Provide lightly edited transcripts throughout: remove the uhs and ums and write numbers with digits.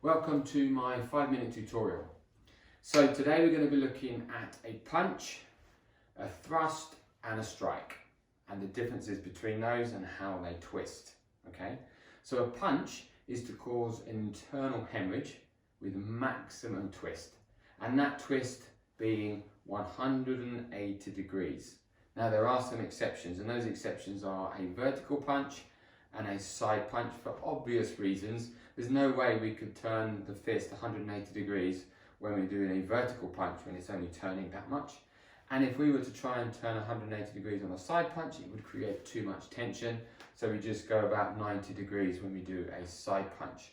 Welcome to my 5-minute tutorial. So today we're going to be looking at a punch, a thrust and a strike and the differences between those and how they twist. Okay, so a punch is to cause an internal hemorrhage with maximum twist, and that twist being 180 degrees. Now there are some exceptions, and those exceptions are a vertical punch and a side punch. For obvious reasons, there's no way we could turn the fist 180 degrees when we're doing a vertical punch when it's only turning that much. And if we were to try and turn 180 degrees on a side punch, it would create too much tension. So we just go about 90 degrees when we do a side punch.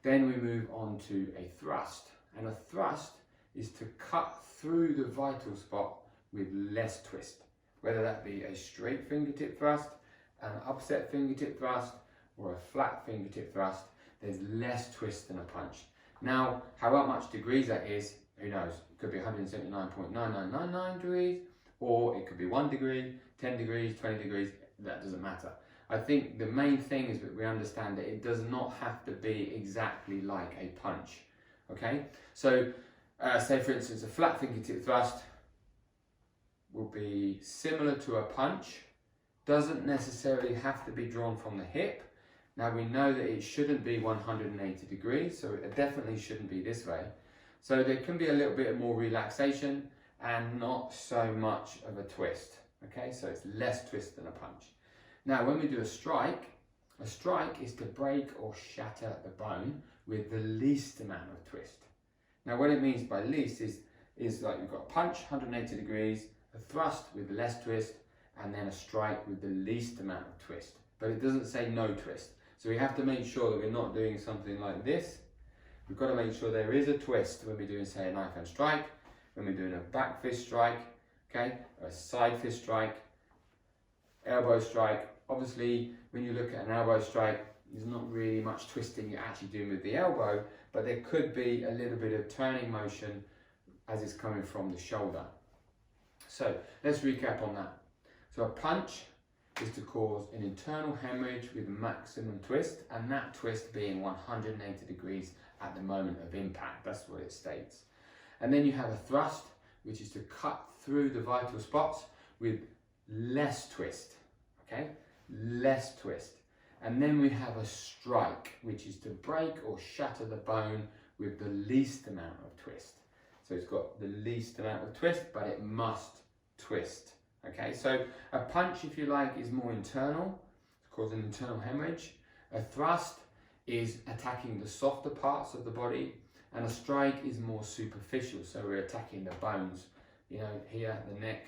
Then we move on to a thrust. And a thrust is to cut through the vital spot with less twist, whether that be a straight fingertip thrust, an upset fingertip thrust, or a flat fingertip thrust. There's less twist than a punch. Now, how much degrees that is, who knows? It could be 179.9999 degrees, or it could be 1 degree, 10 degrees, 20 degrees, that doesn't matter. I think the main thing is that we understand that it does not have to be exactly like a punch, okay? So, say for instance, a flat fingertip thrust will be similar to a punch, doesn't necessarily have to be drawn from the hip. Now we know that it shouldn't be 180 degrees, so it definitely shouldn't be this way. So there can be a little bit more relaxation and not so much of a twist, okay? So it's less twist than a punch. Now when we do a strike is to break or shatter the bone with the least amount of twist. Now what it means by least is like you've got a punch, 180 degrees, a thrust with less twist, and then a strike with the least amount of twist. But it doesn't say no twist. So we have to make sure that we're not doing something like this. We've got to make sure there is a twist when we're doing, say, a knife hand strike, when we're doing a back fist strike, okay, or a side fist strike, elbow strike. Obviously, when you look at an elbow strike, there's not really much twisting you're actually doing with the elbow, but there could be a little bit of turning motion as it's coming from the shoulder. So let's recap on that. So a punch is to cause an internal hemorrhage with maximum twist, and that twist being 180 degrees at the moment of impact. That's what it states. And then you have a thrust, which is to cut through the vital spots with less twist, okay? Less twist. And then we have a strike, which is to break or shatter the bone with the least amount of twist. So it's got the least amount of twist, but it must twist. Okay, so a punch, if you like, is more internal, it's called an internal hemorrhage. A thrust is attacking the softer parts of the body, and a strike is more superficial, so we're attacking the bones, you know, here, the neck,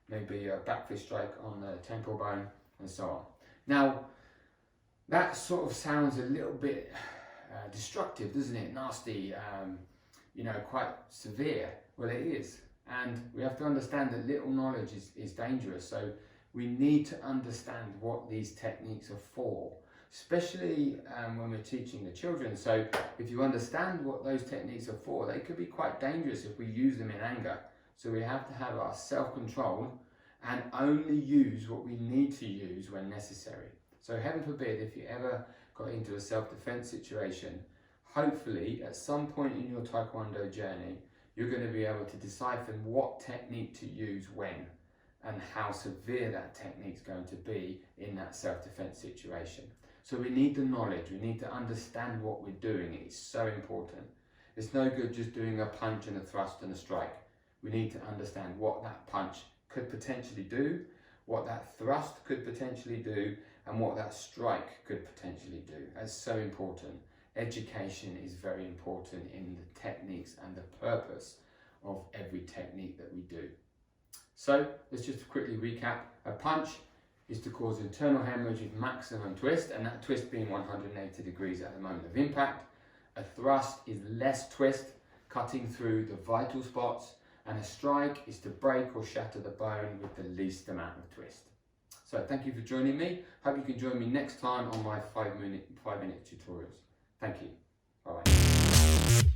maybe a back fist strike on the temporal bone, and so on. Now, that sort of sounds a little bit destructive, doesn't it? Nasty, you know, quite severe. Well, it is. And we have to understand that little knowledge is dangerous. So we need to understand what these techniques are for, especially when we're teaching the children. So if you understand what those techniques are for, they could be quite dangerous if we use them in anger. So we have to have our self-control and only use what we need to use when necessary. So heaven forbid, if you ever got into a self-defense situation, hopefully at some point in your Taekwondo journey, you're going to be able to decipher what technique to use when and how severe that technique is going to be in that self-defense situation. So we need the knowledge, we need to understand what we're doing. It's so important. It's no good just doing a punch and a thrust and a strike. We need to understand what that punch could potentially do, what that thrust could potentially do, and what that strike could potentially do. That's so important. Education is very important in the techniques and the purpose of every technique that we do. So let's just quickly recap. A punch is to cause internal hemorrhage with maximum twist, and that twist being 180 degrees at the moment of impact. A thrust is less twist, cutting through the vital spots, and a strike is to break or shatter the bone with the least amount of twist. So thank you for joining me. Hope you can join me next time on my 5-minute tutorials. Thank you. Bye-bye.